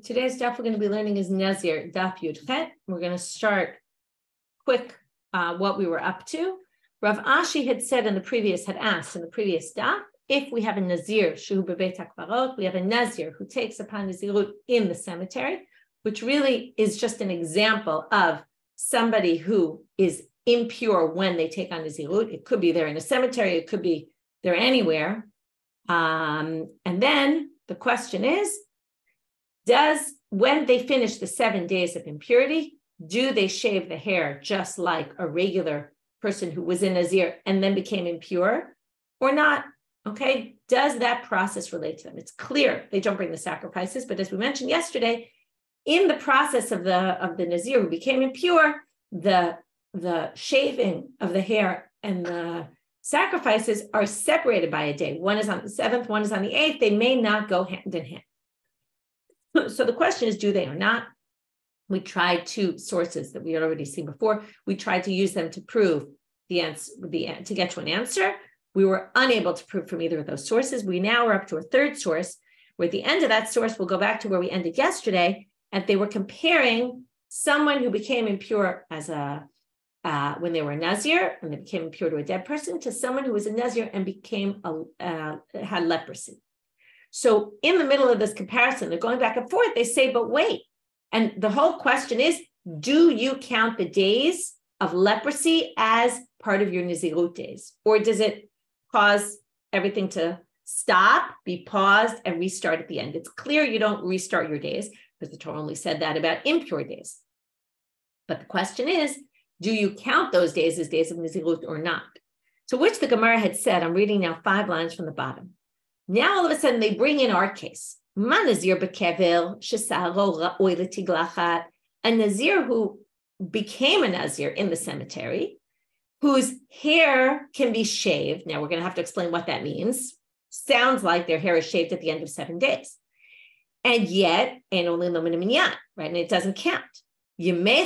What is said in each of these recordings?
Today's daf we're going to be learning is Nazir, daf Yud Chet. We're going to start quick what we were up to. Rav Ashi had asked in the previous daf, if we have a Nazir, shu bebeit hakvarot, we have a Nazir who takes upon Nazirut in the cemetery, which really is just an example of somebody who is impure when they take on Nazirut. It could be there in a cemetery, it could be there anywhere. And then the question is, when they finish the 7 days of impurity, do they shave the hair just like a regular person who was in Nazir and then became impure or not? Okay, does that process relate to them? It's clear they don't bring the sacrifices, but as we mentioned yesterday, in the process of the Nazir who became impure, the shaving of the hair and the sacrifices are separated by a day. One is on the 7th, one is on the 8th. They may not go hand in hand. So the question is, do they or not? We tried two sources that we had already seen before. We tried to use them to prove the answer, to get to an answer. We were unable to prove from either of those sources. We now are up to a third source, where at the end of that source, we'll go back to where we ended yesterday, and they were comparing someone who became impure as when they were a Nazir and they became impure to a dead person to someone who was a Nazir and had leprosy. So in the middle of this comparison, they're going back and forth. They say, but wait. And the whole question is, do you count the days of leprosy as part of your Nazirut days? Or does it cause everything to stop, be paused, and restart at the end? It's clear you don't restart your days, because the Torah only said that about impure days. But the question is, do you count those days as days of Nazirut or not? So which the Gemara had said, I'm reading now 5 lines from the bottom. Now all of a sudden they bring in our case. A Nazir who became a Nazir in the cemetery, whose hair can be shaved. Now we're going to have to explain what that means. Sounds like their hair is shaved at the end of 7 days. And yet, and only right? And it doesn't count. Now when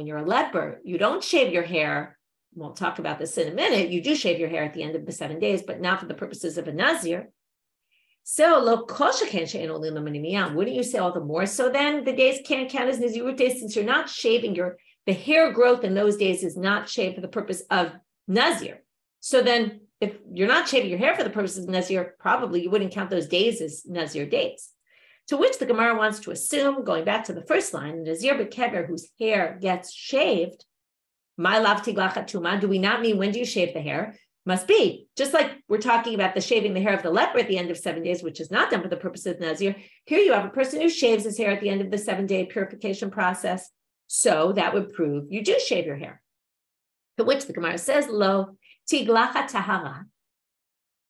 you're a leper, you don't shave your hair. We'll talk about this in a minute. You do shave your hair at the end of the 7 days, but not for the purposes of a Nazir. So, wouldn't you say all the more so then the days can't count as Nazirut days, since you're not shaving the hair growth in those days is not shaved for the purpose of Nazir. So then if you're not shaving your hair for the purposes of Nazir, probably you wouldn't count those days as Nazir days. To which the Gemara wants to assume, going back to the first line, Nazir b'kever, whose hair gets shaved, my lav tiglachat tuma, do we not mean when do you shave the hair? Must be. Just like we're talking about the shaving the hair of the leper at the end of 7 days, which is not done for the purpose of Nazir. Here you have a person who shaves his hair at the end of the 7-day purification process. So that would prove you do shave your hair. To which the Gemara says, lo tiglachat tahara.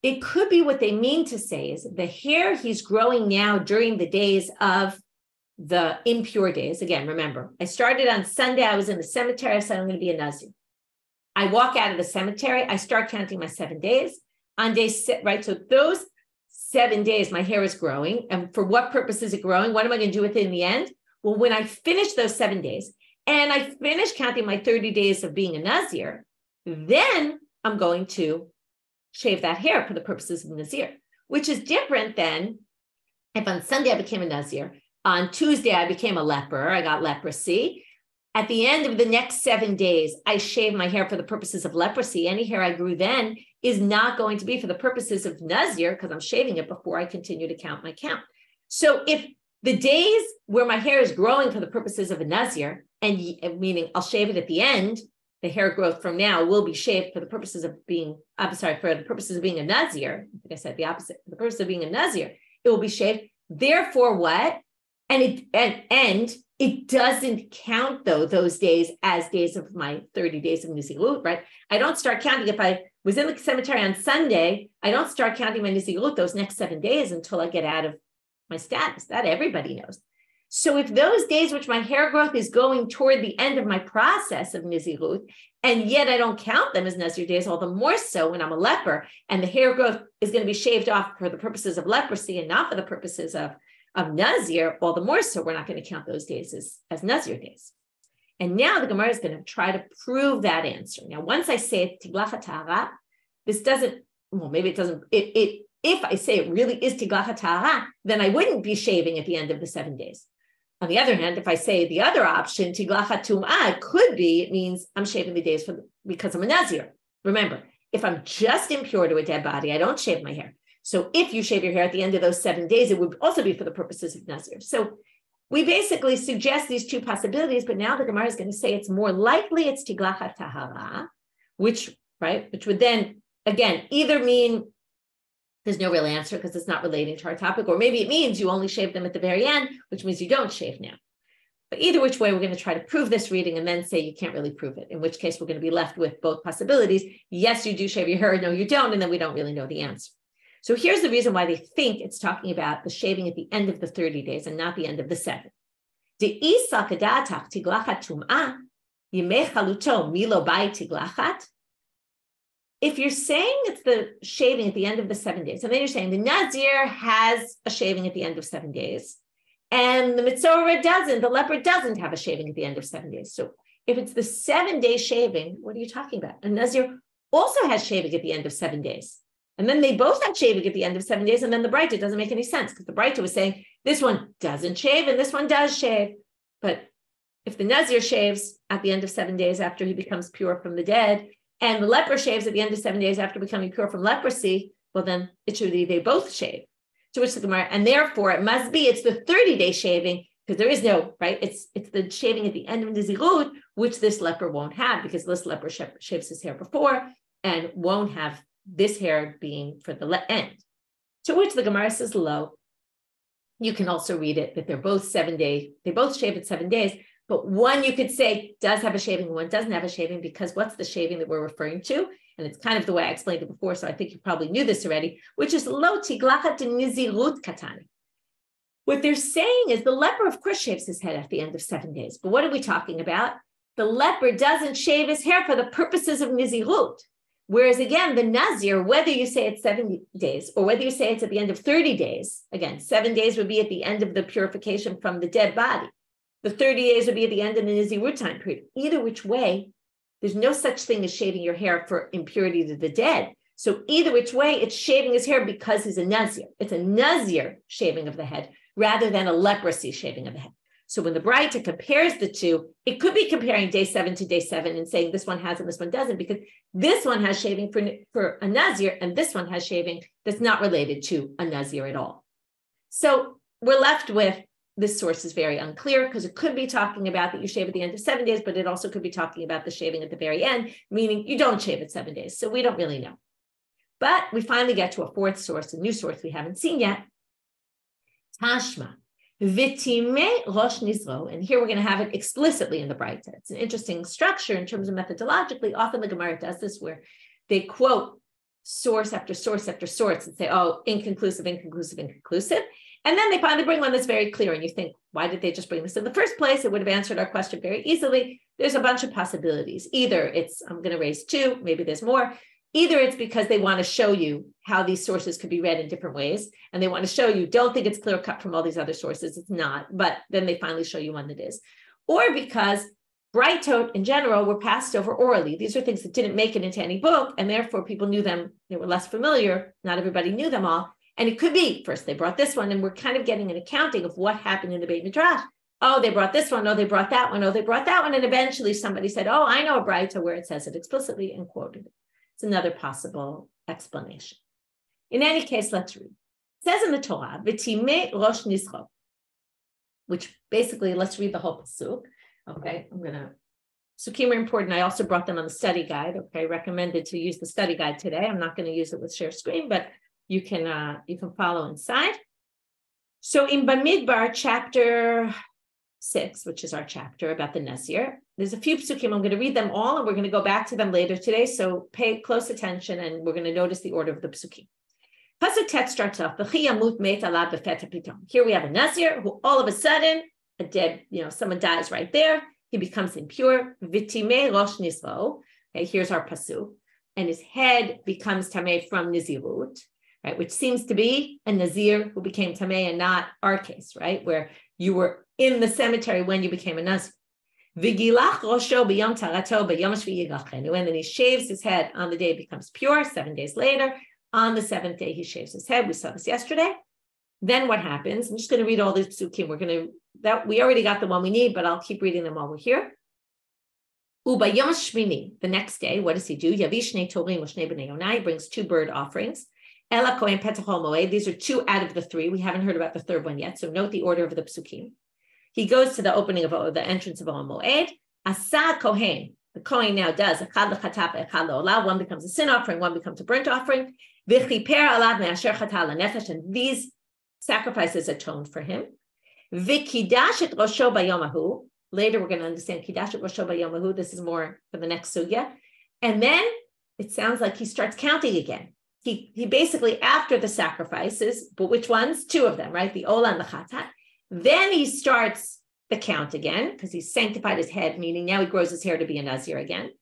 It could be what they mean to say is the hair he's growing now during the days of the impure days. Again, remember, I started on Sunday. I was in the cemetery. I said, I'm going to be a Nazir. I walk out of the cemetery. I start counting my 7 days on day 6, right? So those 7 days, my hair is growing. And for what purpose is it growing? What am I going to do with it in the end? Well, when I finish those 7 days and I finish counting my 30 days of being a Nazir, then I'm going to shave that hair for the purposes of Nazir, which is different than if on Sunday I became a Nazir. On Tuesday, I became a leper. I got leprosy. At the end of the next 7 days, I shave my hair for the purposes of leprosy. Any hair I grew then is not going to be for the purposes of Nazir because I'm shaving it before I continue to count my count. So if the days where my hair is growing for the purposes of a Nazir, and meaning I'll shave it at the end, the hair growth from now will be shaved for the purposes of being, for the purposes of being a Nazir. I think I said the opposite. For the purpose of being a Nazir, it will be shaved. Therefore, what? And it doesn't count though those days as days of my 30 days of Nazirut, right? I don't start counting if I was in the cemetery on Sunday. I don't start counting my Nazirut those next 7 days until I get out of my status. That everybody knows. So if those days which my hair growth is going toward the end of my process of Nazirut, and yet I don't count them as Nazir days, all the more so when I'm a leper and the hair growth is going to be shaved off for the purposes of leprosy and not for the purposes of Nazir, all the more so we're not going to count those days as Nazir days. And now the Gemara is going to try to prove that answer. Now, once I say tiglachat tahara, this doesn't, well, maybe it doesn't, it if I say it really is tiglachat tahara, then I wouldn't be shaving at the end of the 7 days. On the other hand, if I say the other option, tiglachat tum'ah, it means I'm shaving the days because I'm a Nazir. Remember, if I'm just impure to a dead body, I don't shave my hair. So if you shave your hair at the end of those 7 days, it would also be for the purposes of Nazir. So we basically suggest these two possibilities, but now the Gemara is going to say it's more likely it's tiglachat tahara, which would then, again, either mean there's no real answer because it's not relating to our topic, or maybe it means you only shave them at the very end, which means you don't shave now. But either which way, we're going to try to prove this reading and then say you can't really prove it, in which case we're going to be left with both possibilities. Yes, you do shave your hair, no, you don't, and then we don't really know the answer. So here's the reason why they think it's talking about the shaving at the end of the 30 days and not the end of the 7. If you're saying it's the shaving at the end of the 7 days, and then you're saying the Nazir has a shaving at the end of 7 days, and the Mitzorah doesn't, the leper doesn't have a shaving at the end of 7 days. So if it's the 7 day shaving, what are you talking about? A Nazir also has shaving at the end of 7 days. And then they both had shaving at the end of 7 days, and then the Breita doesn't make any sense because the Breita was saying this one doesn't shave and this one does shave. But if the Nazir shaves at the end of 7 days after he becomes pure from the dead, and the leper shaves at the end of 7 days after becoming pure from leprosy, well, then it should be they both shave. To which the Gemara, and therefore it must be it's the 30-day shaving, because there is no, right? It's the shaving at the end of Nazirut, which this leper won't have, because this leper shaves his hair before and won't have this hair being for the end. To which the Gemara says, lo, you can also read it that they're both 7 days, they both shave at 7 days, but one you could say does have a shaving, one doesn't have a shaving, because what's the shaving that we're referring to? And it's kind of the way I explained it before, so I think you probably knew this already, which is lo tiglachat nizirut katani. What they're saying is the leper, of course, shaves his head at the end of 7 days. But what are we talking about? The leper doesn't shave his hair for the purposes of nizirut. Whereas again, the Nazir, whether you say it's 7 days or whether you say it's at the end of 30 days, again, 7 days would be at the end of the purification from the dead body. The 30 days would be at the end of the Nazirut time period. Either which way, there's no such thing as shaving your hair for impurity to the dead. So either which way, it's shaving his hair because he's a Nazir. It's a Nazir shaving of the head rather than a leprosy shaving of the head. So when the Breita compares the two, it could be comparing day 7 to day 7 and saying this one has and this one doesn't, because this one has shaving for a Nazir and this one has shaving that's not related to a Nazir at all. So we're left with this source is very unclear because it could be talking about that you shave at the end of 7 days, but it also could be talking about the shaving at the very end, meaning you don't shave at 7 days. So we don't really know. But we finally get to a fourth source, a new source we haven't seen yet. Tashma. Vitime rosh nizro, and here we're going to have it explicitly in the Breita. It's an interesting structure in terms of methodologically. Often the Gemara does this where they quote source after source after source and say, oh, inconclusive, inconclusive, inconclusive. And then they finally bring one that's very clear. And you think, why did they just bring this in the first place? It would have answered our question very easily. There's a bunch of possibilities. Either it's, I'm going to raise two, maybe there's more. Either it's because they want to show you how these sources could be read in different ways. And they want to show you, don't think it's clear cut from all these other sources. It's not, but then they finally show you one that is. Or because Breitot in general were passed over orally. These are things that didn't make it into any book. And therefore people knew them. They were less familiar. Not everybody knew them all. And it could be, first they brought this one, and we're kind of getting an accounting of what happened in the Beit Midrash. Oh, they brought this one. Oh, they brought that one. Oh, they brought that one. And eventually somebody said, oh, I know a Breita where it says it explicitly and quoted it. It's another possible explanation. In any case, let's read. It says in the Torah, V'timei rosh nizro, which basically, let's read the whole pasuk. Okay, Psukim are important. I also brought them on the study guide. Okay, recommended to use the study guide today. I'm not going to use it with share screen, but you can follow inside. So in Bamidbar, chapter 6, which is our chapter about the Nazir, there's a few psukim. I'm going to read them all, and we're going to go back to them later today. So pay close attention, and we're going to notice the order of the psukim. Pasuk Tet starts off, here we have a Nazir who all of a sudden, a dead, someone dies right there. He becomes impure. Vitime rosh nizro. Okay, here's our pasuk. And his head becomes tameh from Nazirut, right? Which seems to be a Nazir who became tameh and not our case, right? Where you were in the cemetery when you became a Nazir. Vigilach rosho b'yom tarato b'yom shvi yigachenu. And then he shaves his head on the day it becomes pure, 7 days later. On the seventh day, he shaves his head. We saw this yesterday. Then what happens? I'm just going to read all these psukim. We already got the one we need, but I'll keep reading them while we're here. Ubayom Shmini, the next day, what does he do? Yavish Shnei Torim Shnei Bnei Yonai, he brings 2 bird offerings. Ela Kohen Petachol Moed, these are 2 out of the 3. We haven't heard about the third one yet, so note the order of the psukim. He goes to the opening of the entrance of Ohel Moed. Asa Kohen, the Kohen now does Echad leChatap, Echad leOlah. One becomes a sin offering, one becomes a burnt offering. V'chiper alav me'asher chatal lenefesh, and these sacrifices atoned for him. V'kidash et rosho bayomahu. Later, we're going to understand Kidash et Rosho Bayomahu. This is more for the next sugya. And then it sounds like he starts counting again. He basically, after the sacrifices, but which ones? 2 of them, right? The Ola and the Chatat. Then he starts the count again because he's sanctified his head, meaning now he grows his hair to be a Nazir again.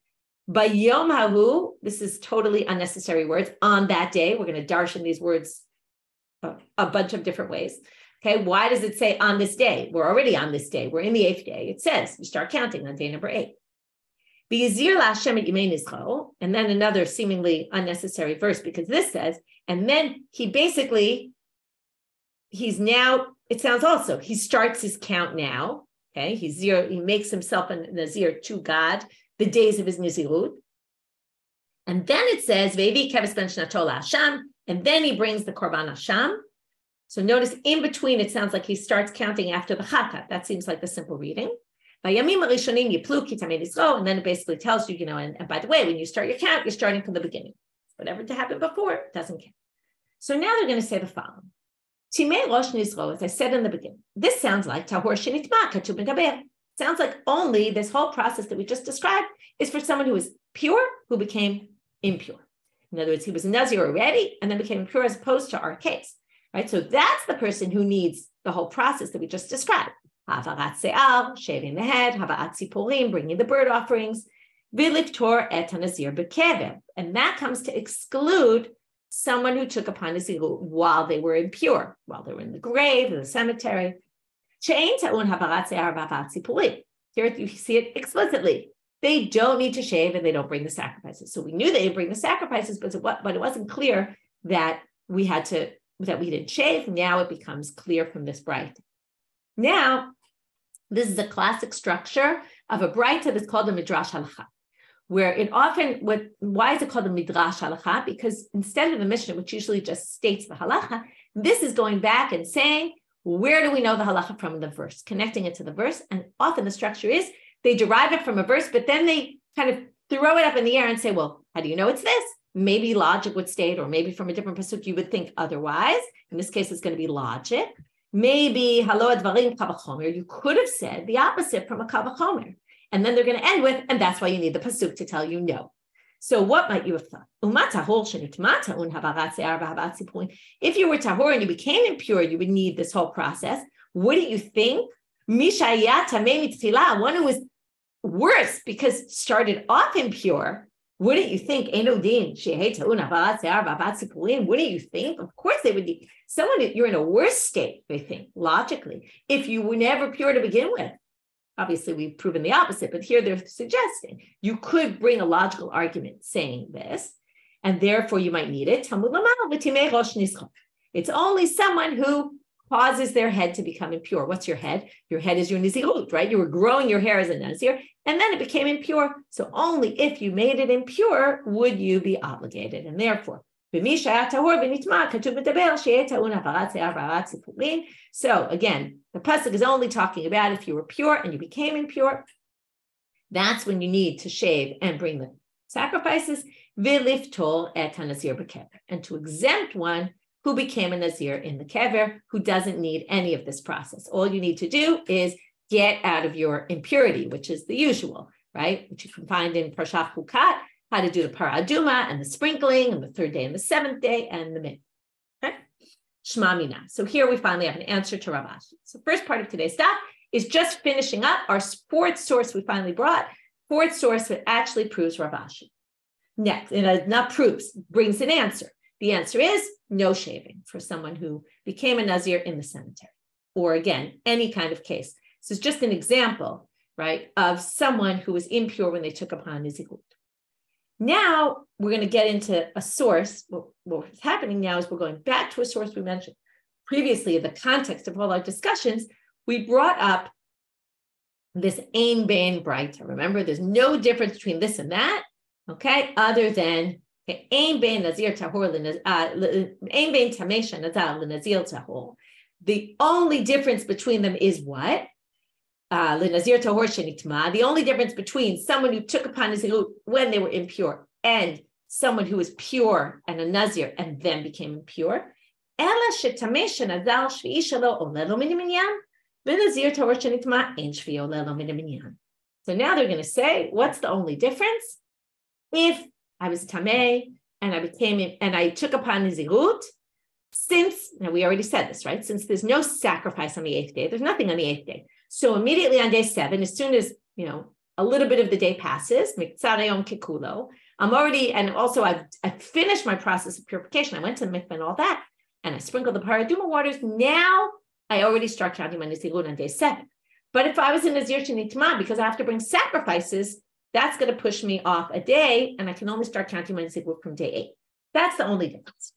Bayomahu, this is totally unnecessary words. On that day, we're going to darshan these words a bunch of different ways. Okay, why does it say on this day? We're already on this day. We're in the 8th day. It says you start counting on day number 8. And then another seemingly unnecessary verse because this says, and then he's now, it sounds also, he starts his count now. Okay, he makes himself a Nazir to God the days of his Nazirut. And then it says, and then he brings the Korban Hashem. So notice in between, it sounds like he starts counting after the Chatat. That seems like the simple reading. And then it basically tells you, and by the way, when you start your count, you're starting from the beginning. Whatever happened before doesn't count. So now they're going to say the following. Timei Rosh Nizro, as I said in the beginning, this sounds like Tahor Shenitma Katuv Megaber. Sounds like only this whole process that we just described is for someone who is pure, who became impure. In other words, he was a Nazir already and then became impure as opposed to our case. Right, so that's the person who needs the whole process that we just described. Havarat se'ar, shaving the head, havaat siporim, bringing the bird offerings, v'liftor et hanazir bekever. And that comes to exclude someone who took upon Nazirut while they were impure, while they were in the grave, in the cemetery. She'ein ta'un havarat se'ar v'havaat siporim. Here you see it explicitly. They don't need to shave and they don't bring the sacrifices. So we knew they didn't bring the sacrifices, but it wasn't clear that we didn't shave. Now it becomes clear from this braita. Now, this is a classic structure of a braita that's called the Midrash Halacha, where why is it called the Midrash Halacha? Because instead of the Mishnah, which usually just states the Halacha, this is going back and saying, where do we know the Halacha from the verse? Connecting it to the verse. And often the structure is, they derive it from a verse, but then they kind of throw it up in the air and say, well, how do you know it's this? Maybe logic would state, or maybe from a different pasuk you would think otherwise. In this case, it's going to be logic. Maybe halo advarim kavachomer. You could have said the opposite from a kavachomer, and then they're going to end with, and that's why you need the pasuk to tell you no. So what might you have thought? If you were tahor and you became impure, you would need this whole process. Wouldn't you think? One who was worse because started off impure. Wouldn't you think? Wouldn't you think? Of course they would need someone. You're in a worse state, they think, logically, if you were never pure to begin with. Obviously, we've proven the opposite, but here they're suggesting you could bring a logical argument saying this, and therefore you might need it. It's only someone who causes their head to become impure. What's your head? Your head is your Nazirut, right? You were growing your hair as a Nazir, and then it became impure. So only if you made it impure would you be obligated. And therefore, so again, the pasuk is only talking about if you were pure and you became impure. That's when you need to shave and bring the sacrifices. And to exempt one who became a Nazir in the kever, who doesn't need any of this process. All you need to do is get out of your impurity, which is the usual, right? Which you can find in Parshat Chukat, how to do the paraduma and the sprinkling and the 3rd day and the 7th day and the min. Okay? Shma mina. So here we finally have an answer to Rav Ashi. So first part of today's stuff is just finishing up our 4th source we finally brought. 4th source that actually proves Rav Ashi. Next, not proves, brings an answer. The answer is no shaving for someone who became a Nazir in the cemetery, or again, any kind of case. This is just an example, right, of someone who was impure when they took upon Nazirut. Now we're going to get into a source. What's happening now is we're going back to a source we mentioned previously in the context of all our discussions. We brought up this ein bein breita. Remember, there's no difference between this and that, okay, other than ein bein nazir tahor ein bein tamesha nazal l'nazir tahor. The only difference between them is what? L'nazir tahor shenitma. The only difference between someone who took upon nazirut when they were impure and someone who was pure and a nazir and then became impure. Ela shetamesha nazal shvi'i shelo olelo min minyan. So now they're going to say, what's the only difference? If I was tameh and I took upon nazirut, now we already said this, right? Since there's no sacrifice on the 8th day, there's nothing on the 8th day. So immediately on day 7, as soon as, a little bit of the day passes, I'm already, and also I've finished my process of purification. I went to the mikveh and all that, and I sprinkled the paraduma waters. Now I already start counting my nazirut on day 7. But if I was in Nazir Shenitma, because I have to bring sacrifices, that's going to push me off a day, and I can only start counting my nazirut from day 8. That's the only difference.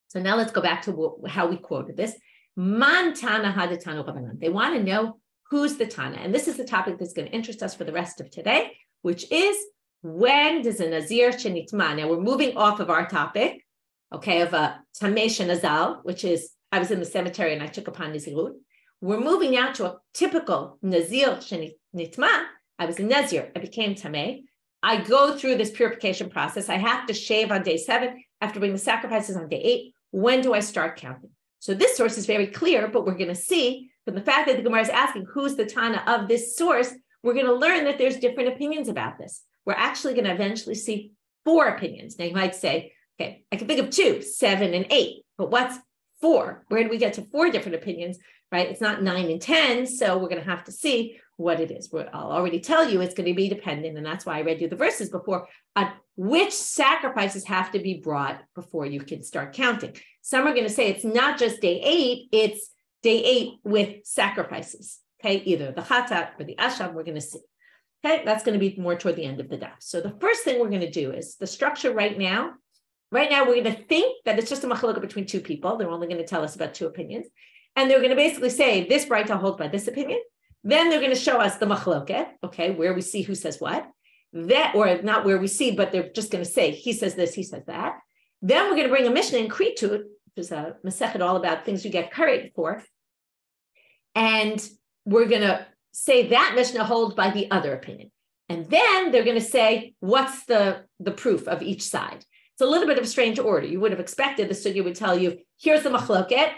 So now let's go back to how we quoted this. Man Tana Hadatanu Rabbanan. They want to know who's the Tana. And this is the topic that's going to interest us for the rest of today, which is when does a Nazir Shenitma? Now we're moving off of our topic, okay, of a Tameh Shenazal, which is I was in the cemetery and I took upon Nazirut. We're moving now to a typical Nazir Shenitma. I was a Nazir. I became Tameh. I go through this purification process. I have to shave on day 7. I have to bring the sacrifices on day 8. When do I start counting? So this source is very clear, but we're going to see from the fact that the Gemara is asking who's the Tana of this source, we're going to learn that there's different opinions about this. We're actually going to eventually see 4 opinions. Now you might say, okay, I can think of 2, 7 and 8, but what's 4? Where do we get to 4 different opinions, right? It's not 9 and 10, so we're going to have to see what it is. I'll already tell you it's going to be dependent, and that's why I read you the verses before, on which sacrifices have to be brought before you can start counting. Some are going to say it's not just day 8, it's day 8 with sacrifices, okay? Either the chatat or the asham, we're going to see. Okay, that's going to be more toward the end of the daf. So the first thing we're going to do is the structure right now, we're going to think that it's just a machloka between 2 people. They're only going to tell us about 2 opinions. And they're going to basically say, this breita holds by this opinion. Then they're going to show us the machloket, okay, where we see who says what. That, or not where we see, but they're just going to say, he says this, he says that. Then we're going to bring a Mishnah in Kritut, which is a Masechet all about things you get curried for. And we're going to say that Mishnah holds by the other opinion. And then they're going to say, what's the proof of each side? It's a little bit of a strange order. You would have expected the sugya would tell you, here's the machloket,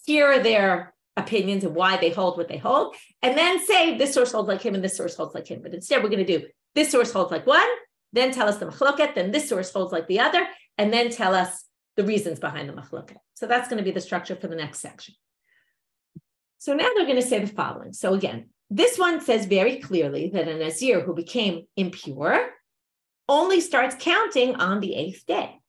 here are their opinions and why they hold what they hold, and then say this source holds like him and this source holds like him. But instead, we're going to do this source holds like one, then tell us the machloket, then this source holds like the other, and then tell us the reasons behind the machloket. So that's going to be the structure for the next section. So now they're going to say the following. So again, this one says very clearly that a Nazir who became impure only starts counting on the 8th day.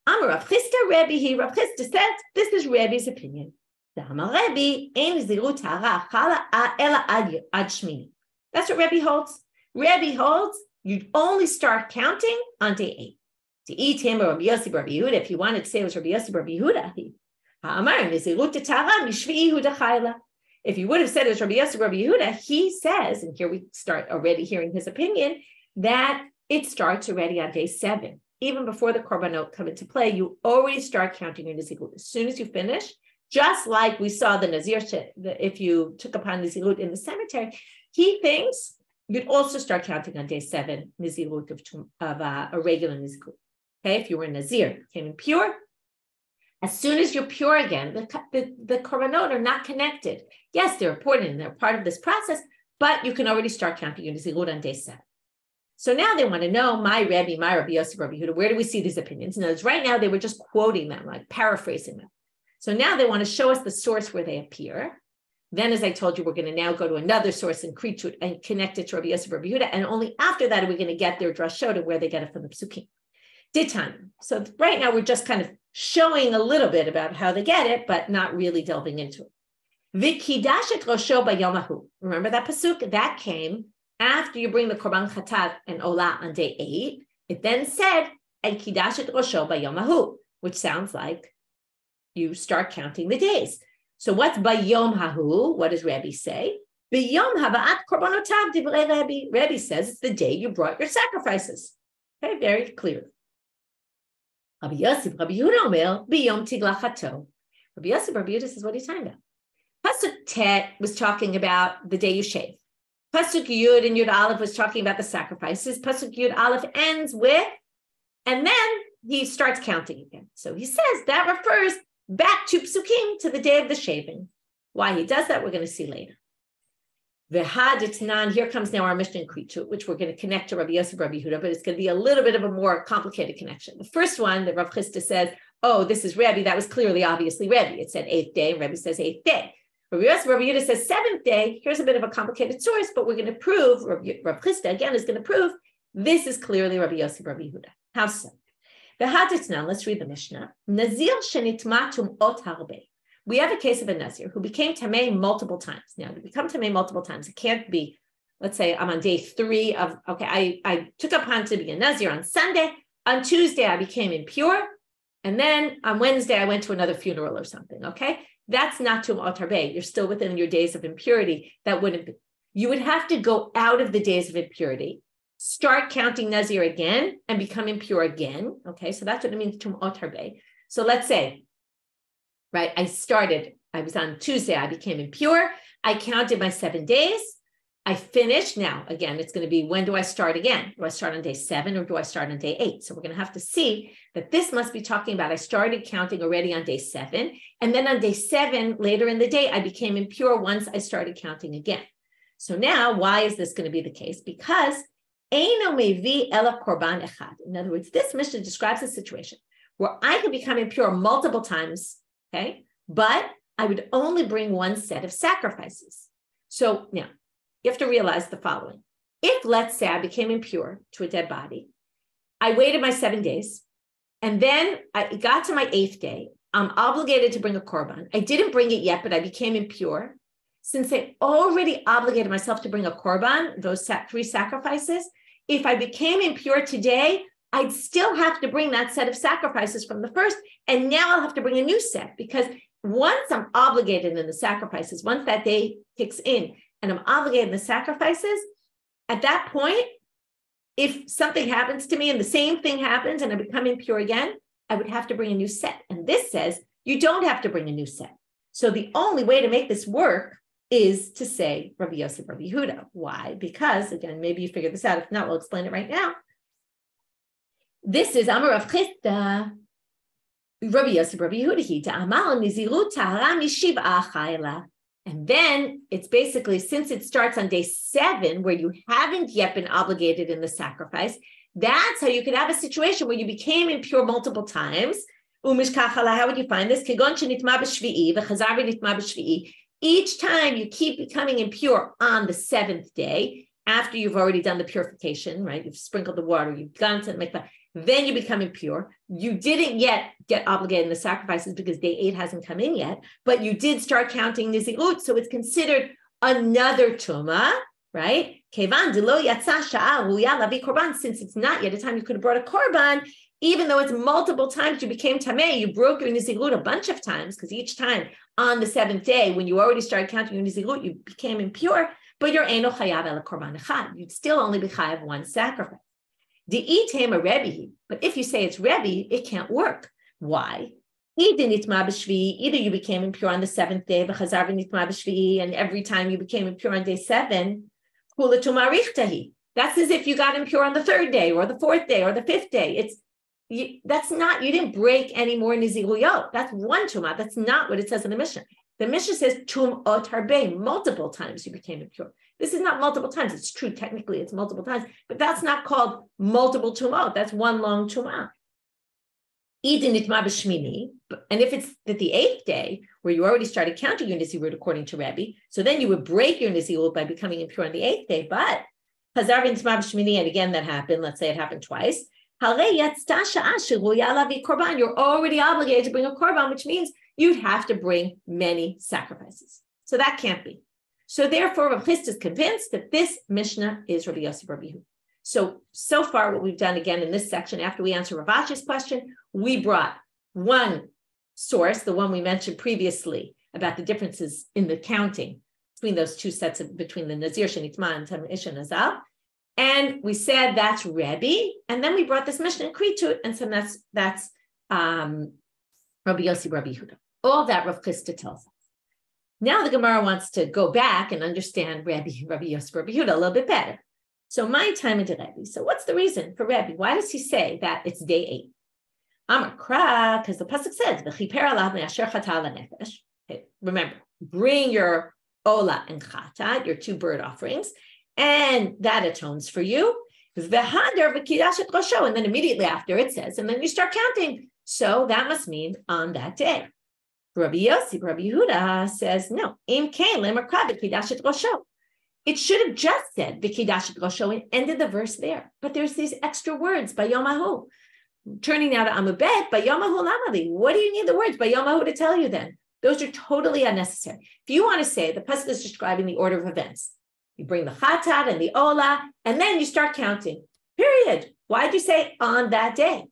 Amar Rav Chisda Rebbe, Rav Chisda says, this is Rebbe's opinion. That's what Rebbe holds. Rebbe holds you only start counting on day 8. To eat him or Rabbi Yossi Rabbi Yehuda, if you wanted to say it was Rabbi Yossi Rabbi Yehuda, if you would have said it was Rabbi Yossi Rabbi Yehuda, he says, and here we start already hearing his opinion, that it starts already on day 7. Even before the korbanot come into play, you already start counting your nazirut. As soon as you finish, just like we saw the Nazir, if you took upon nazirut in the cemetery, he thinks you'd also start counting on day 7 nazirut of a regular nazirut. Okay, if you were a Nazir, became impure, as soon as you're pure again, the korbanot are not connected. Yes, they're important and they're part of this process, but you can already start counting your nazirut on day 7. So now they want to know, my Rebbe, my Rabbi Yossi, Rabbi Yehuda, where do we see these opinions? And right now they were just quoting them, like paraphrasing them. So now they want to show us the source where they appear. Then, as I told you, we're going to now go to another source in Kritut and connect it to Rabbi Yossi, Rabbi Yehuda. And only after that are we going to get their drashot and where they get it from the psukim. Ditan. So right now we're just kind of showing a little bit about how they get it, but not really delving into it. V'kidashet rosho bayomahu. Remember that pasuk? That came after you bring the korban chatat and olah on day 8, It then said, Kidash et Rosho bayom hahu, which sounds like you start counting the days. So what's bayom hahu? What does Rabbi say? Bayom haba'at korbonotav divrei Rabbi. Rabbi says it's the day you brought your sacrifices. Okay, very clear. Rabbi Yosef, Rabbi Yehuda omer, bayom tiglachato. Rabbi Yosef, Rabbi Yehuda says, what are you talking about? Pasuk Tet was talking about the day you shave. Pasuk Yud and Yud Aleph was talking about the sacrifices. Pasuk Yud Aleph ends with, and then he starts counting again. So he says that refers back to Psukim, to the day of the shaving. Why he does that, we're going to see later. V'haditnan, here comes now our Mishnah creature, which we're going to connect to Rabbi Yosef, Rabbi Yehuda, but it's going to be a little bit of a more complicated connection. The first one that Rav Chisda says, oh, this is Rabbi, that was clearly, obviously Rabbi. It said 8th day, and Rabbi says 8th day. Rabbi Yosef, Rabbi Yehuda says 7th day. Here's a bit of a complicated source, but we're going to prove, Rav Chisda again is going to prove, this is clearly Rabbi Yosef, Rabbi Yehuda. How so? V'haditnan, let's read the Mishnah. Nazir shenitma tum'ot harbe. We have a case of a Nazir who became Tamei multiple times. Now, to become Tamei multiple times, it can't be, let's say I'm on day 3 of, okay, I took upon to be a Nazir on Sunday. On Tuesday, I became impure. And then on Wednesday, I went to another funeral or something, okay? That's not tum'ot harbe. You're still within your days of impurity. That wouldn't be. You would have to go out of the days of impurity, start counting Nazir again, and become impure again, okay? So that's what it means, tum'ot harbe. So let's say, right, I was on Tuesday, I became impure. I counted my 7 days. I finished. Now, again, it's going to be, when do I start again? Do I start on day 7 or do I start on day 8? So we're going to have to see that this must be talking about, I started counting already on day 7. And then on day 7, later in the day, I became impure once I started counting again. So now, why is this going to be the case? Because Eino mevi ela korban echad. In other words, this Mishnah describes a situation where I could become impure multiple times, okay? But I would only bring one set of sacrifices. So now, you have to realize the following. If, let's say, I became impure to a dead body, I waited my 7 days, and then I got to my 8th day, I'm obligated to bring a korban. I didn't bring it yet, but I became impure. Since I already obligated myself to bring a korban, those 3 sacrifices, if I became impure today, I'd still have to bring that set of sacrifices from the first, and now I'll have to bring a new set, because once I'm obligated in the sacrifices, once that day kicks in, and I'm obligated in the sacrifices, at that point, if something happens to me and the same thing happens and I become impure again, I would have to bring a new set. And this says you don't have to bring a new set. So the only way to make this work is to say Rabbi Yosef, Rabbi Yehuda. Why? Because, again, maybe you figured this out. If not, we'll explain it right now. This is Amar Rav Chisda, Rabbi Yosef, Rabbi Yehuda. Ta'amal nizirut tahara mishiv'a chayla. And then it's basically, since it starts on day 7, where you haven't yet been obligated in the sacrifice, that's how you could have a situation where you became impure multiple times. How would you find this? Each time you keep becoming impure on the 7th day, after you've already done the purification, right? You've sprinkled the water, you've gone to the mikvah, then you become impure. You didn't yet get obligated in the sacrifices because day 8 hasn't come in yet, but you did start counting nizirut, so it's considered another tuma, right? Since it's not yet a time you could have brought a korban, even though it's multiple times you became tamei, you broke your nizirut a bunch of times, because each time on the 7th day, when you already started counting your nizirut, you became impure, but you're eino chayav el korban echad. You'd still only be chayav one sacrifice. But if you say it's Rebbe, it can't work. Why? Either you became impure on the 7th day, and every time you became impure on day 7, that's as if you got impure on the 3rd day, or the 4th day, or the 5th day. You didn't break any more niziruyot. That's one tumah. That's not what it says in the Mishnah. The Mishnah says tum'ot harbe, multiple times you became impure. This is not multiple times. It's true, technically it's multiple times, but that's not called multiple tum'ot. That's one long tum'ah. And if it's that the 8th day, where you already started counting your nizirut according to Rabbi, so then you would break your nizirut by becoming impure on the 8th day. But and again that happened. Let's say it happened twice. You're already obligated to bring a korban, which means you'd have to bring many sacrifices. So that can't be. So therefore, Rav Chisda is convinced that this Mishnah is Rabbi Yosef, Rabbi Yehuda. So far what we've done again in this section, after we answer Rav Ashi's question, we brought one source, the one we mentioned previously about the differences in the counting between those two sets between the Nazir Shenitma and Tam Ish and Nazal. And we said that's Rebbe. And then we brought this Mishnah and Kri to it. And so that's Rabbi Yossi, Rabbi Yehuda. All that Rav Chisda tells us. Now the Gemara wants to go back and understand Rabbi Yossi, Rabbi Yehuda a little bit better. So my time into Rebbe. So what's the reason for Rebbe? Why does he say that it's day 8? Amar Kra, because the pasuk says, "V'chiper alav me'asher chata lenefesh." Remember, bring your ola and chata, your 2 bird offerings, and that atones for you. V'hadar v'kidash et rosho, and then immediately after it says, and then you start counting. So that must mean on that day. Rabbi Yossi, Rabbi Yehuda says, no, im kain lemar kra v'kidash et rosho. It should have just said v'kidash et rosho and ended the verse there. But there's these extra words, bayomahu. Turning now to Amubet, bayomahu lamali. What do you need the words bayomahu to tell you then? Those are totally unnecessary. If you want to say the pasuk is describing the order of events, you bring the chatat and the ola, and then you start counting. Period. Why'd you say on that day?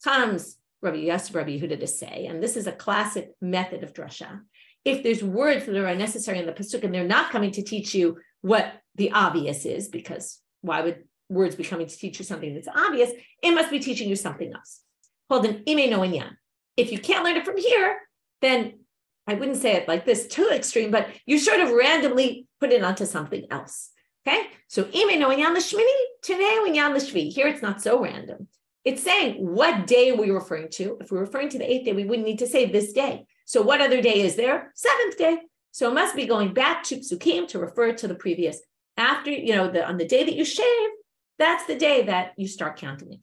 Comes Rabbi Yossi, Rabbi Yehuda to say, and this is a classic method of drasha. If there's words that are unnecessary in the pasuk and they're not coming to teach you what the obvious is, because why would words be coming to teach you something that's obvious? It must be teaching you something else. Called an ime no inyan. If you can't learn it from here, then I wouldn't say it like this too extreme, but you sort of randomly put it onto something else. Okay? So ime no inyan l'shmini, tenei inyan l'shvi. Here it's not so random. It's saying what day are we referring to? If we're referring to the 8th day, we wouldn't need to say this day. So what other day is there? 7th day. So it must be going back to psukim to refer to the previous. After, on the day that you shave, that's the day that you start counting again.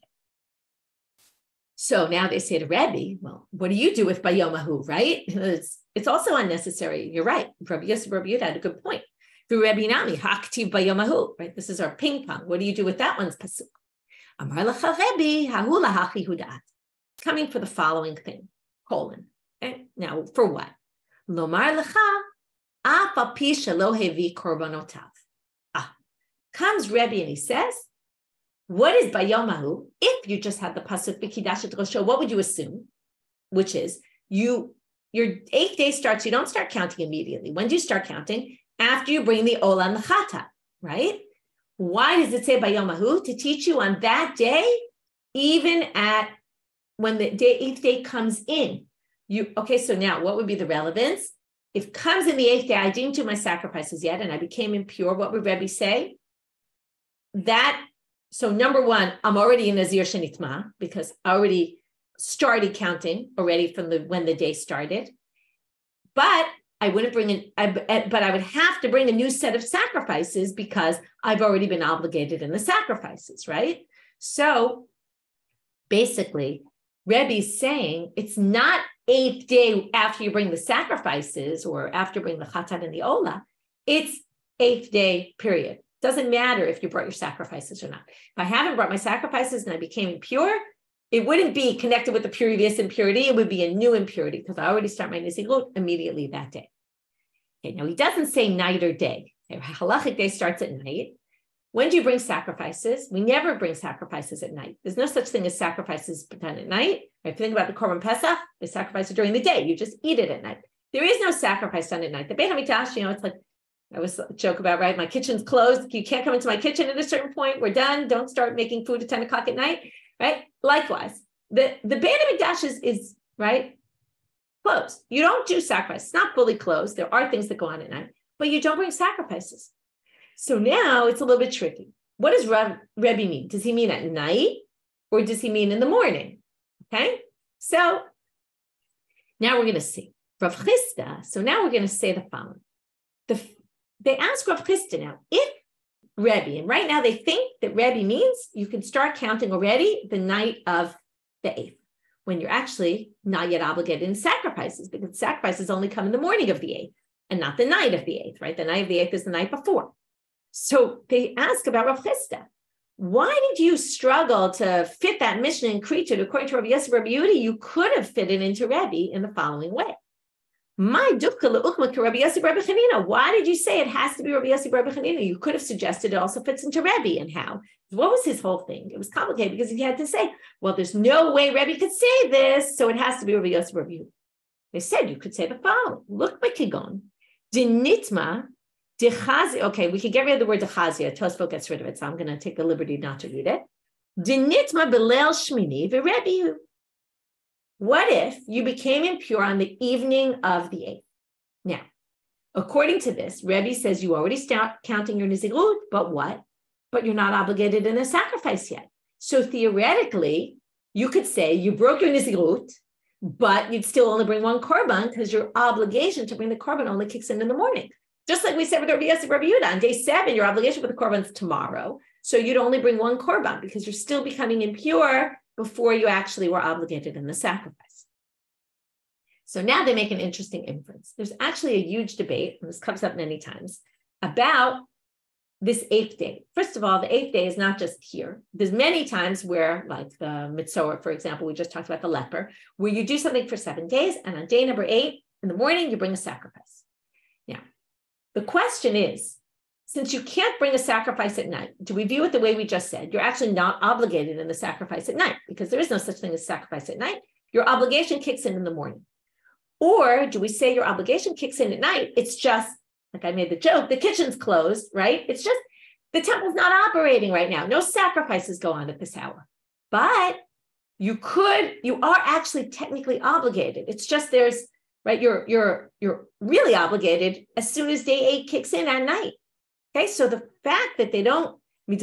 So now they say to Rebbe, well, what do you do with bayomahu, right? It's also unnecessary. You're right. Rabbi Yossi, Rabbi Yehuda had a good point. Rabbi Nami, haktiv bayomahu, right? This is our ping pong. What do you do with that one's pasuk? Amar lacha Rebbe, hahu lahachi hudat. Coming for the following thing, colon. Okay? Now, for what? Lomar lecha, af al pi shelo hevi korbonotav. Comes Rebbe and he says, what is bayomahu? If you just had the pasuk b'kidash et rosho, what would you assume? Which is your 8th day starts. You don't start counting immediately. When do you start counting? After you bring the ola and the chata, right? Why does it say bayomahu? To teach you on that day, even at when the 8th day comes in. So now what would be the relevance? If it comes in the 8th day, I didn't do my sacrifices yet, and I became impure. What would Rebbe say? So number one, I'm already in Nazir Shenitma because I already started counting already from when the day started. But I wouldn't but I would have to bring a new set of sacrifices because I've already been obligated in the sacrifices, right? So basically, Rebbe's saying it's not 8th day after you bring the sacrifices or after you bring the chatat and the ola. It's 8th day period. Doesn't matter if you brought your sacrifices or not. If I haven't brought my sacrifices and I became impure, it wouldn't be connected with the previous impurity. It would be a new impurity because I already start my nizirut immediately that day. Okay, now he doesn't say night or day. Halachic day starts at night. When do you bring sacrifices? We never bring sacrifices at night. There's no such thing as sacrifices done at night. If you think about the Korban Pesach, they sacrifice it during the day. You just eat it at night. There is no sacrifice done at night. The Beit HaMikdash, it's like, I always joke about, right? My kitchen's closed. You can't come into my kitchen at a certain point. We're done. Don't start making food at 10 o'clock at night, right? Likewise, the Beit HaMikdash is right, closed. You don't do sacrifice. It's not fully closed. There are things that go on at night, but you don't bring sacrifices. So now it's a little bit tricky. What does Rebbe mean? Does he mean at night or does he mean in the morning? Okay, so now we're going to see Rav Chisda. So now we're going to say the following. They ask Rav Chisda now, if Rebbe, and right now they think that Rebbe means you can start counting already the night of the 8th, when you're actually not yet obligated in sacrifices, because sacrifices only come in the morning of the 8th and not the night of the 8th, right? The night of the 8th is the night before. So they ask about Rav Chisda. Why did you struggle to fit that Mishnah and creature according to Rabbi Yossi, Rabbi Yehuda? You could have fit it into Rebbe in the following way. Why did you say it has to be Rabbi Yossi Rabbi Chanina? You could have suggested it also fits into Rebbe, and how? What was his whole thing? It was complicated because he had to say, well, there's no way Rebbe could say this, so it has to be Rabbi Yossi Rabbi Yehuda. They said you could say the following. Look, Kigon, Dinitma, Dechazi. Okay, we can get rid of the word Dechazia. Tosfot gets rid of it, so I'm going to take the liberty not to read it. Dinitma Belel Shmini v'Rebbe. What if you became impure on the evening of the 8th? Now, according to this, Rebbe says you already start counting your nizirut, but what? But you're not obligated in a sacrifice yet. So theoretically, you could say you broke your nizirut, but you'd still only bring one korban because your obligation to bring the korban only kicks in the morning. Just like we said with Rabbi Yossi Rabbi Yehuda, on day 7, your obligation for the korban is tomorrow. So you'd only bring one korban because you're still becoming impure before you actually were obligated in the sacrifice. So now they make an interesting inference. There's actually a huge debate, and this comes up many times, about this 8th day. First of all, the 8th day is not just here. There's many times where, like the Mitzvah, for example, we just talked about the leper, where you do something for 7 days, and on day number 8 in the morning, you bring a sacrifice. Now, the question is, since you can't bring a sacrifice at night, do we view it the way we just said? You're actually not obligated in the sacrifice at night because there is no such thing as sacrifice at night. Your obligation kicks in the morning. Or do we say your obligation kicks in at night? It's just, like I made the joke, the kitchen's closed, right? It's just, the temple's not operating right now. No sacrifices go on at this hour. But you are actually technically obligated. It's just there's, right, you're really obligated as soon as day 8 kicks in at night. Okay, so the fact that they don't, the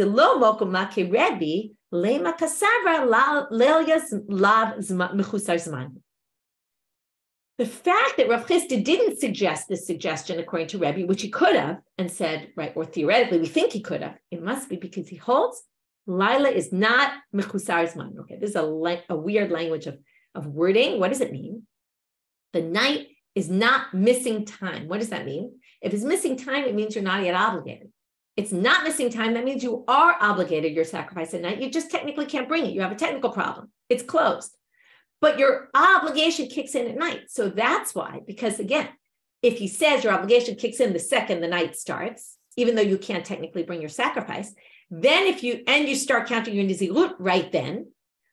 fact that Rav Chisda didn't suggest this suggestion according to Rebbe, which he could have and said, right, or theoretically we think he could have, it must be because he holds Laila is not mechusar zman. Okay, this is a weird language of wording. What does it mean? The night is not missing time. What does that mean? If it's missing time, it means you're not yet obligated. It's not missing time. That means you are obligated your sacrifice at night. You just technically can't bring it. You have a technical problem. It's closed. But your obligation kicks in at night. So that's why, because again, if he says your obligation kicks in the second the night starts, even though you can't technically bring your sacrifice, then you start counting your nizirut right then,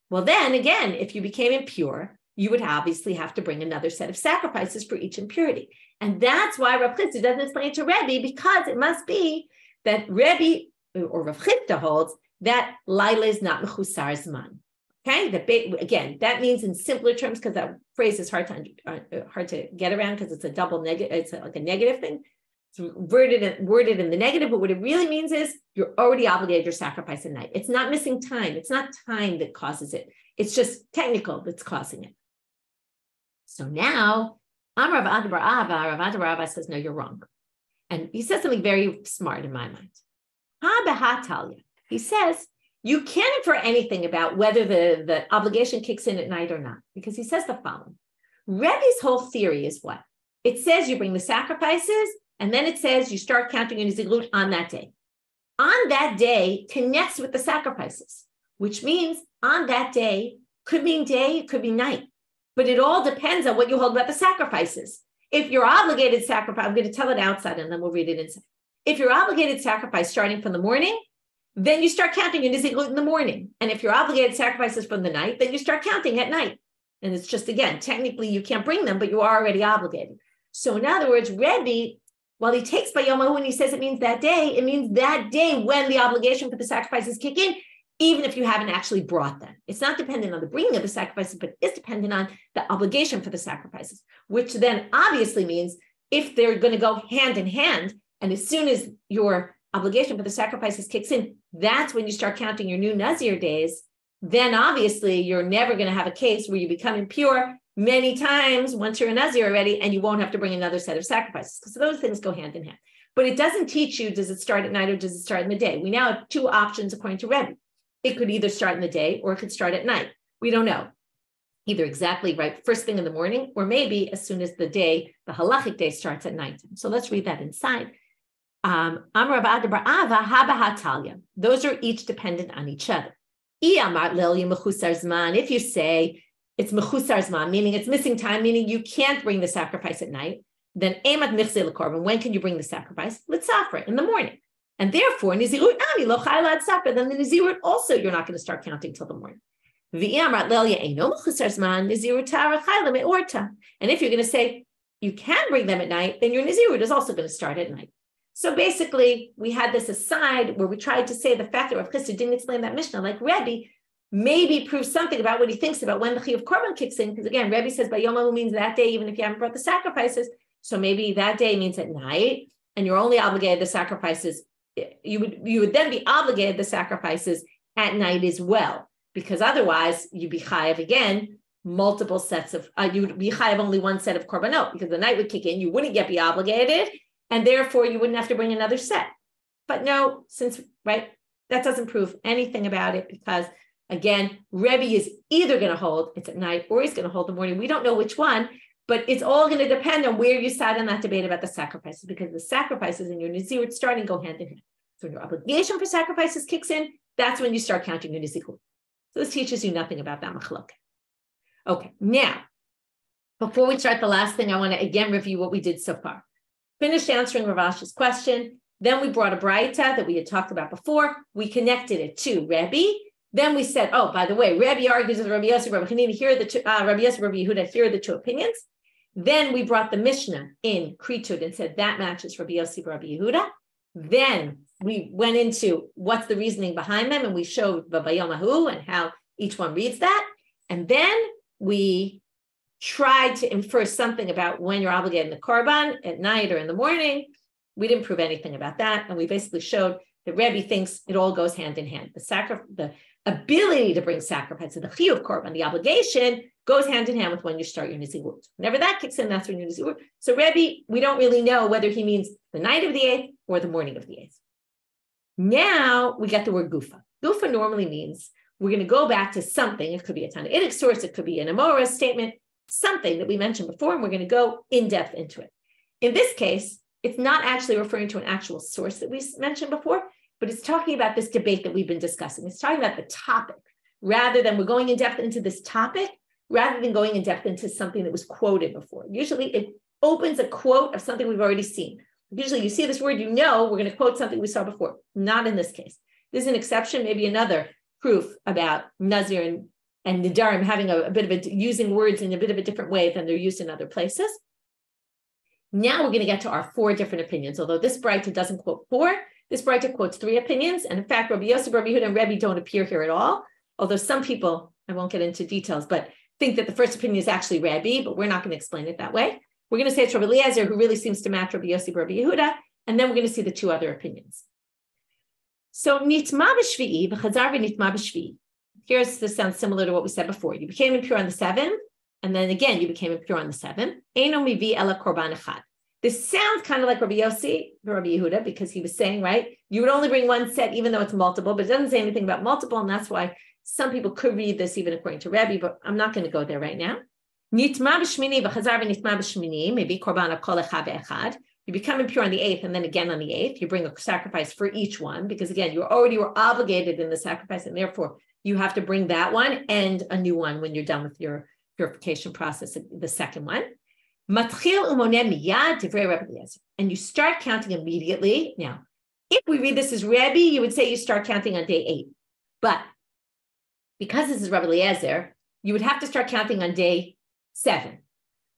well then again, if you became impure, you would obviously have to bring another set of sacrifices for each impurity. And that's why Rav Chisda doesn't explain it to Rebbe, because it must be that Rebbe or Rav Chisda holds that Laila is not mechusar zman. Okay, again, that means in simpler terms, because that phrase is hard to get around because it's a double negative, it's like a negative thing. It's worded in the negative, but what it really means is you're already obligated your sacrifice at night. It's not missing time. It's not time that causes it. It's just technical that's causing it. So now, Rav Ava says, no, you're wrong. And he says something very smart in my mind. He says, you can't infer anything about whether the obligation kicks in at night or not, because he says the following. Rebbe's whole theory is what? It says you bring the sacrifices, and then it says you start counting your nizirut on that day. On that day connects with the sacrifices, which means on that day could mean day, it could be night. But it all depends on what you hold about the sacrifices. If you're obligated sacrifice, I'm going to tell it outside and then we'll read it inside. If you're obligated sacrifice starting from the morning, then you start counting your nizirut in the morning. And if you're obligated sacrifices from the night, then you start counting at night. And it's just, again, technically you can't bring them, but you are already obligated. So in other words, Rebbe, while he takes by Yom and he says it means that day, it means that day when the obligation for the sacrifices kick in, even if you haven't actually brought them. It's not dependent on the bringing of the sacrifices, but it's dependent on the obligation for the sacrifices, which then obviously means if they're going to go hand in hand, and as soon as your obligation for the sacrifices kicks in, that's when you start counting your new Nazir days, then obviously you're never going to have a case where you become impure many times once you're a Nazir already, and you won't have to bring another set of sacrifices, because those things go hand in hand. But it doesn't teach you, does it start at night or does it start in the day? We now have two options according to Rebbe. It could either start in the day or it could start at night. We don't know. Either exactly right first thing in the morning, or maybe as soon as the day, the halachic day starts at night. So let's read that inside. Those are each dependent on each other. If you say it's mechusar zman, meaning it's missing time, meaning you can't bring the sacrifice at night. Then emat michzeh lekorban. When can you bring the sacrifice? Litzafra, in the morning. And therefore, nizirut ani lo chayla ad safra. Then the nizirut also you're not going to start counting till the morning. And if you're going to say you can bring them at night, then your nizirut is also going to start at night. So basically, we had this aside where we tried to say the fact that Rav Chisda didn't explain that Mishnah, like Rebbe, maybe proves something about what he thinks about when the Chiyuv Korban kicks in. Because again, Rebbe says by Yom means that day, even if you haven't brought the sacrifices. So maybe that day means at night, and you're only obligated the sacrifices. You would then be obligated the sacrifices at night as well, because otherwise you'd be chayav again multiple sets of. You would be chayav only one set of korbanot, because the night would kick in. You wouldn't yet be obligated. And therefore, you wouldn't have to bring another set. But no, that doesn't prove anything about it because, again, Rebbe is either going to hold it's at night or he's going to hold the morning. We don't know which one, but it's all going to depend on where you sat in that debate about the sacrifices, because the sacrifices in your Nazir starting go hand in hand. So when your obligation for sacrifices kicks in, that's when you start counting your Nazir. So this teaches you nothing about that machlok. Okay, now, before we start the last thing, I want to again review what we did so far. Finished answering Rav Ashi's question. Then we brought a braita that we had talked about before. We connected it to Rebbe. Then we said, oh, by the way, Rebbe argues with Rabbi Yossi, Rabbi Hanina. Here are the two, Rabbi Yossi, Rabbi Yehuda. Here are the two opinions. Then we brought the Mishnah in Kritud and said that matches Rabbi Yossi, Rabbi Yehuda. Then we went into what's the reasoning behind them, and we showed Babayomahu and how each one reads that. And then we tried to infer something about when you're obligated in the korban at night or in the morning. We didn't prove anything about that. And we basically showed that Rebbe thinks it all goes hand in hand. The ability to bring sacrifice, the chiyuv korban, the obligation goes hand in hand with when you start your nizirut. Whenever that kicks in, that's when you're nizirut. So Rebbe, we don't really know whether he means the night of the 8th or the morning of the 8th. Now we got the word gufa. Gufa normally means we're going to go back to something. It could be a Tanaitic source. It could be an Amora statement. Something that we mentioned before, and we're going to go in depth into it. In this case, it's not actually referring to an actual source that we mentioned before, but it's talking about this debate that we've been discussing. It's talking about the topic, rather than we're going in depth into this topic, rather than going in depth into something that was quoted before. Usually it opens a quote of something we've already seen. Usually you see this word, we're going to quote something we saw before. Not in this case. This is an exception, maybe another proof about Nazir and Nidarim having a bit of using words in a bit of a different way than they're used in other places. Now we're going to get to our 4 different opinions. Although this braita doesn't quote 4, this braita quotes 3 opinions. And in fact, Rabbi Yossi, Rabbi Yehuda, and Rebbe don't appear here at all. Although some people, I won't get into details, but think that the first opinion is actually Rebbe, but we're not going to explain it that way. We're going to say it's Rabbi Eliezer, who really seems to match Rabbi Yossi, Rabbi Yehuda, and then we're going to see the 2 other opinions. So nitma b'shvi'i v'chazar v'nitma b'shvi'i. This sounds similar to what we said before. You became impure on the 7th, and then again, you became impure on the 7th. Eino mivi ela korban echad. This sounds kind of like Rabbi Yossi, Rabbi Yehuda, because he was saying, right, you would only bring one set, even though it's multiple, but it doesn't say anything about multiple, and that's why some people could read this even according to Rebbe, but I'm not going to go there right now. Nitma b'shmini v'chazar v'nitma b'shmini, maybe korban kol echad ve'echad. You become impure on the 8th, and then again on the 8th, you bring a sacrifice for each one, because again, you already were obligated in the sacrifice, and therefore you have to bring that one and a new one when you're done with your purification process, the second one. And you start counting immediately. Now, if we read this as Rebbe, you would say you start counting on day 8. But because this is Rabbi Eliezer, you would have to start counting on day 7.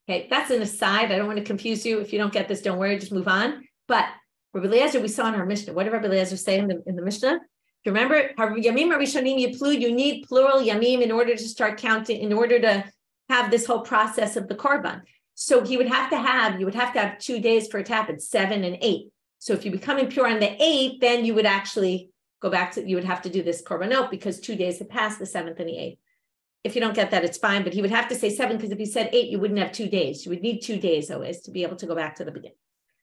Okay, that's an aside. I don't want to confuse you. If you don't get this, don't worry, just move on. But Rabbi Eliezer, we saw in our Mishnah. What did Rabbi Eliezer say in the Mishnah? Do you remember? Yamim Arishanim Yiplu, you need plural Yamim in order to start counting, in order to have this whole process of the korban. So you would have to have 2 days for it to happen, 7 and 8. So if you become impure on the 8th, then you would actually go back to, you would have to do this korbanot because 2 days have passed, the 7th and the 8th. If you don't get that, it's fine, but he would have to say 7 because if he said 8, you wouldn't have 2 days. You would need 2 days always to be able to go back to the beginning.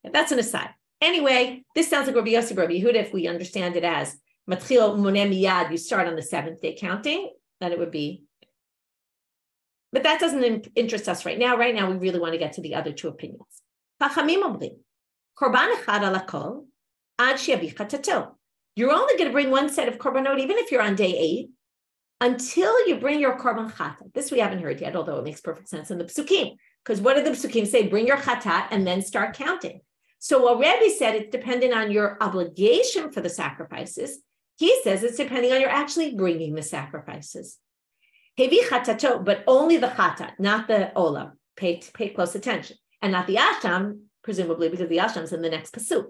And that's an aside. Anyway, this sounds like Rabbi Yossi, Rabbi Yehuda, if we understand it as matchil monem miyad, you start on the 7th day counting, then it would be. But that doesn't interest us right now. Right now, we really want to get to the other 2 opinions. Chachamim omrim, korban echad ala kol, ad she'avicha tatil. You're only going to bring one set of korbanot, even if you're on day 8, until you bring your korban chatat. This we haven't heard yet, although it makes perfect sense in the psukim. Because what did the psukim say? Bring your chatat and then start counting. So while Rabbi said it's dependent on your obligation for the sacrifices, he says it's depending on your actually bringing the sacrifices. Hevi chatato, but only the chatat, not the olah. Pay close attention. And not the asham, presumably because the asham's in the next pasuk.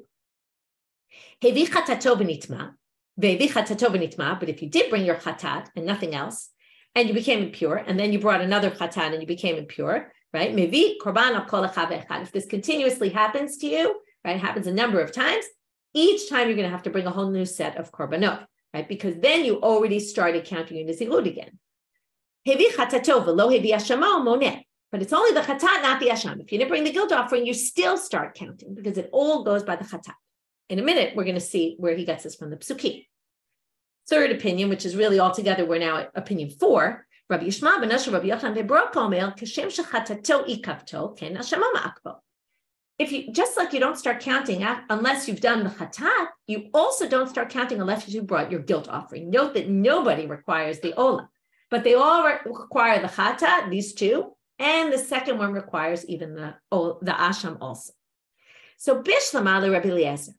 Hevi chatato v'nitma, ve'hevi chatato v'nitma, but if you did bring your chatat and nothing else, and you became impure, and then you brought another chatat and you became impure, right? Mevi korban al kol echad ve'echad. If this continuously happens to you, right, happens a number of times, each time you're going to have to bring a whole new set of korbanot, right? Because then you already started counting your nizirut again. Hevi chatato v'lo hevi ashama moneh. But it's only the chatat, not the asham. If you didn't bring the guilt offering, you still start counting because it all goes by the chatat. In a minute, we're going to see where he gets this from the psukim. Third opinion, which is really altogether, we're now at opinion 4. Rabbi Yishma ben Asher, Rabbi Yochanan ve'Brok Omer, Kashem shechatato ikavto, ken ashama ma'akbo. If you, just like you don't start counting unless you've done the chatat, you also don't start counting unless you brought your guilt offering. Note that nobody requires the olah, but they all require the chatat, these two, and the second one requires even the asham also. So Bishlama le Rabbi Eliezer.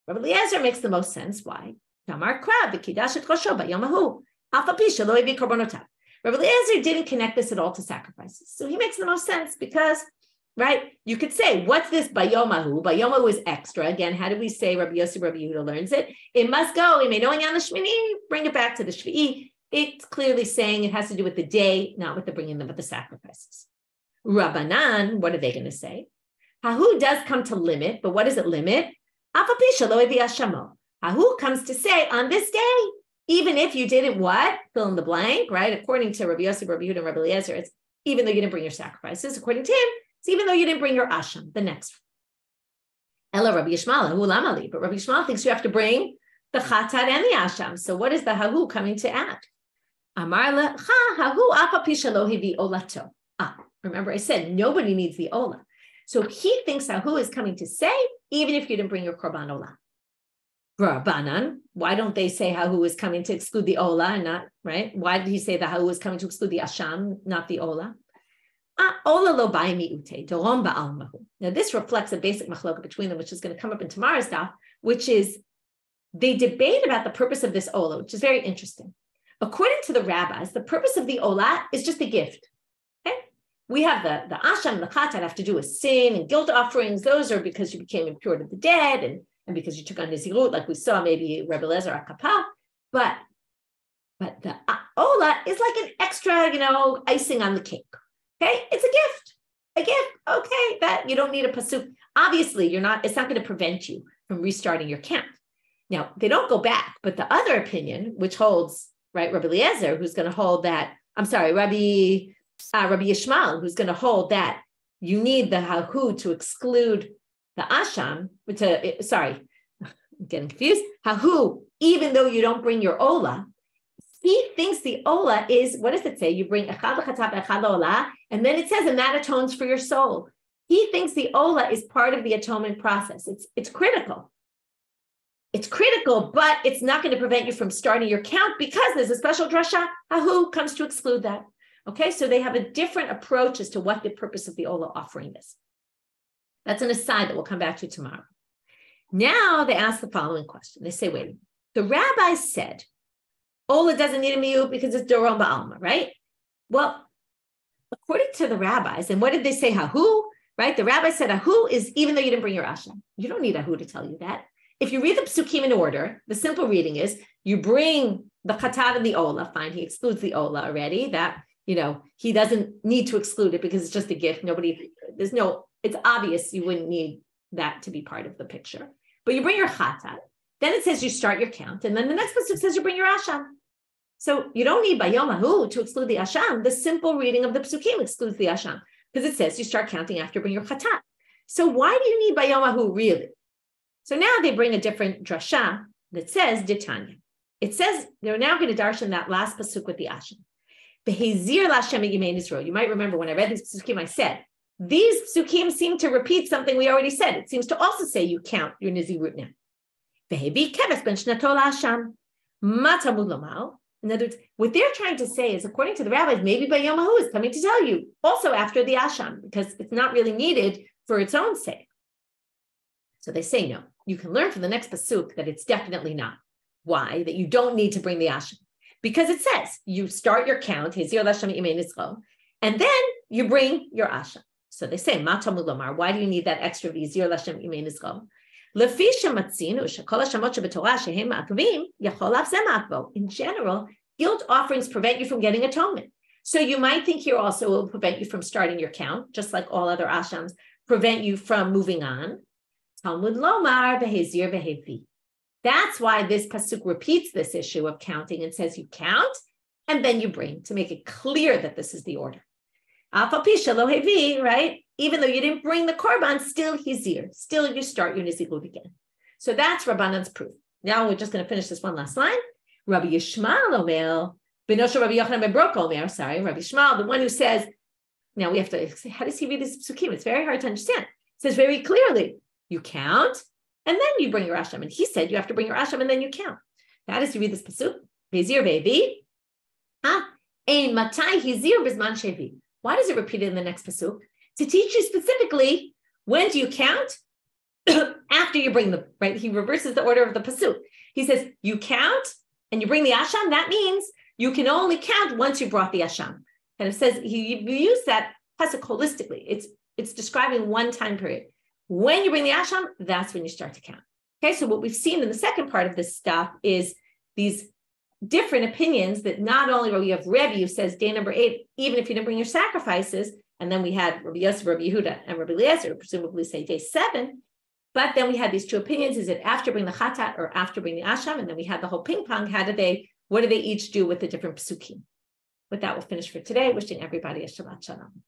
Rabbi Eliezer makes the most sense. Why? Tamar Krav v'kidash et chosho b'yomahu alfa pisha lo evi korbonotav. Rabbi Eliezer didn't connect this at all to sacrifices, so he makes the most sense because, right? You could say, what's this bayomahu? Bayomahu is extra. Again, how do we say Rabbi Yossi, Rabbi Yehuda learns it? It must go. Knowing on the Shmini, bring it back to the Shvi'i. It's clearly saying it has to do with the day, not with the bringing them, but the sacrifices. Rabbanan, what are they going to say? Hahu does come to limit, but what does it limit? Hahu comes to say on this day, even if you didn't what? Fill in the blank, right? According to Rabbi Yossi, Rabbi Yehuda, and Rabbi Eliezer, it's even though you didn't bring your sacrifices. According to him, it's even though you didn't bring your asham, the next one. Ella Rabbi Yishmael, Hahu lamali, but Rabbi Yishmael thinks you have to bring the chatat and the asham. So what is the hahu coming to add? Amar le hahu apa pisha lo hivi olato. Remember I said nobody needs the olah. So he thinks hahu is coming to say, even if you didn't bring your korban olah. Rabbanan, why don't they say hahu is coming to exclude the olah and not, right? Why did he say the hahu is coming to exclude the asham, not the olah? Olah lo bai mi'ute, doron ba'al mahu. Now this reflects a basic machloka between them, which is going to come up in tomorrow's daf, which is they debate about the purpose of this olah, which is very interesting. According to the rabbis, the purpose of the olah is just a gift. Okay? We have the asham and the chatat have to do with sin and guilt offerings. Those are because you became impure to the dead and because you took on nizirut, like we saw maybe Rebbe Lezer Akapah. But the olah is like an extra, icing on the cake. Okay, it's a gift. Okay, that you don't need a pasuk. Obviously, it's not going to prevent you from restarting your count. Now, they don't go back, but the other opinion, which holds, right, Rabbi Eliezer, who's going to hold that, Rabbi Yishmael, who's going to hold that you need the hahu to exclude the asham, I'm getting confused. Hahu, even though you don't bring your olah, he thinks the olah is, what does it say? You bring echad l'chatat echad olah, and then it says, and that atones for your soul. He thinks the olah is part of the atonement process. It's critical. It's critical, but it's not going to prevent you from starting your count because there's a special drasha. Hahu comes to exclude that. Okay, so they have a different approach as to what the purpose of the olah offering is. That's an aside that we'll come back to tomorrow. Now they ask the following question. They say, wait, the rabbis said, olah doesn't need a miyut because it's doron ba'alma, right? Well, according to the rabbis, and what did they say, hahu, right? The rabbi said, hahu is even though you didn't bring your asham. You don't need hahu to tell you that. If you read the psukim in order, the simple reading is, you bring the chatat and the olah, fine, he excludes the olah already, that, he doesn't need to exclude it because it's just a gift. It's obvious you wouldn't need that to be part of the picture. But you bring your chatat, then it says you start your count, and then the next pasuk says you bring your asham. So you don't need bayomahu to exclude the asham. The simple reading of the psukim excludes the asham because it says you start counting after you bring your chatat. So why do you need bayomahu really? So now they bring a different drasha that says ditanya. It says they're now going to darshan that last pasuk with the asham. Behezir lashem yimein Israel. You might remember when I read this psukim, I said, these psukim seem to repeat something we already said. It seems to also say you count your nizirut now. Vehevi keves ben shnato la'asham. Ma Talmud lomar? In other words, what they're trying to say is, according to the rabbis, maybe by Yom HaHu is coming to tell you, also after the Asham, because it's not really needed for its own sake. So they say no. You can learn from the next pasuk that it's definitely not. Why? That you don't need to bring the Asham. Because it says, you start your count, and then you bring your Asham. So they say, Ma Talmud Lomar, why do you need that extra vizir Lashem Imei Nizro? In general, guilt offerings prevent you from getting atonement. So you might think here also will prevent you from starting your count, just like all other ashams prevent you from moving on. Talmud Lomar behezir behevi. That's why this pasuk repeats this issue of counting and says you count and then you bring, to make it clear that this is the order. Right? Even though you didn't bring the korban, still hizir. Still you start your nizirut again. So that's Rabbanit's proof. Now we're just going to finish this one last line. Rabbi Yishmael Omer, Benosha Rabbi Yochanan ben Brok Omer, Rabbi Yishmael, the one who says, now we have to, how does he read this psukim? It's very hard to understand. It says very clearly, you count, and then you bring your asham. And he said you have to bring your asham, and then you count. How does he read this pasuk? Bezir bevi. Ein matai hizir bizman shevi. Why does it repeat it in the next pasuk? To teach you specifically, when do you count? After you bring the, right? He reverses the order of the pasuk. He says, you count and you bring the asham. That means you can only count once you brought the asham. And it says, you use that pasuk holistically. It's describing one time period. When you bring the asham, that's when you start to count. Okay, so what we've seen in the second part of this stuff is these different opinions that not only we have Rebbe who says day number 8, even if you didn't bring your sacrifices, and then we had Rabbi Yosef, Rabbi Yehuda, and Rabbi Eliezer, who presumably say day 7, but then we had these two opinions: is it after bring the chatat or after bring the asham? And then we had the whole ping pong. What do they each do with the different psukim? With that, we'll finish for today. Wishing everybody a Shabbat Shalom.